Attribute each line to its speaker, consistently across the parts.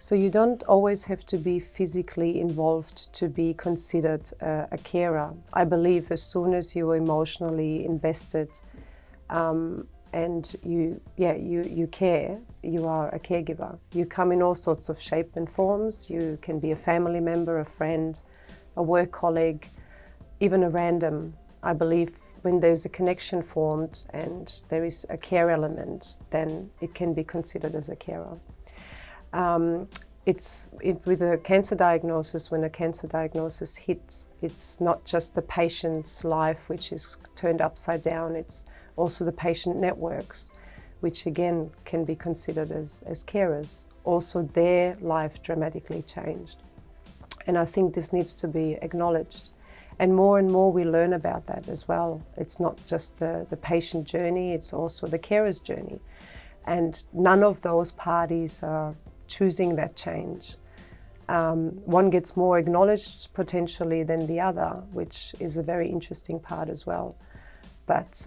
Speaker 1: So you don't always have to be physically involved to be considered a carer. I believe as soon as you're emotionally invested and you care, you are a caregiver. You come in all sorts of shape and forms. You can be a family member, a friend, a work colleague, even a random. I believe when there's a connection formed and there is a care element, then it can be considered as a carer. With a cancer diagnosis, when a cancer diagnosis hits, it's not just the patient's life which is turned upside down, it's also the patient networks, which again can be considered as carers. Also their life dramatically changed. And I think this needs to be acknowledged. And more we learn about that as well. It's not just the patient journey, it's also the carer's journey. And none of those parties are choosing that change. One gets more acknowledged potentially than the other, which is a very interesting part as well. But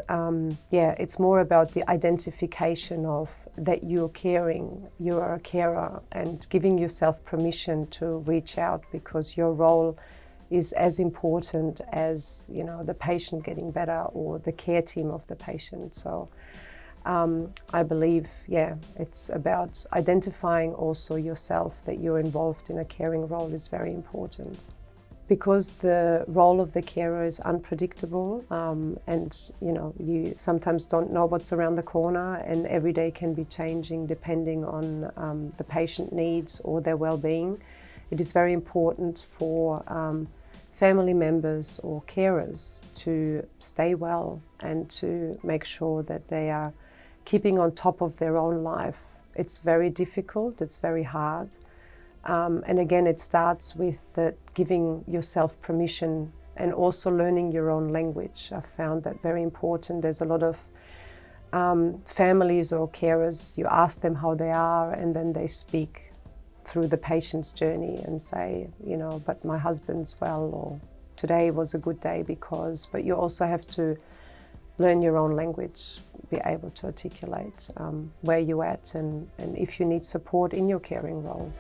Speaker 1: it's more about the identification of that you're caring, you are a carer, and giving yourself permission to reach out, because your role is as important as, you know, the patient getting better or the care team of the patient. So I believe, it's about identifying also yourself that you're involved in a caring role is very important. Because the role of the carer is unpredictable, and you sometimes don't know what's around the corner, and every day can be changing depending on the patient needs or their well-being. It is very important for family members or carers to stay well and to make sure that they are keeping on top of their own life. It's very difficult, it's very hard. And again, it starts with giving yourself permission and also learning your own language. I've found that very important. There's a lot of families or carers, you ask them how they are, and then they speak through the patient's journey and say, but my husband's well, or today was a good day because, but you also have to learn your own language, be able to articulate where you're at and if you need support in your caring role.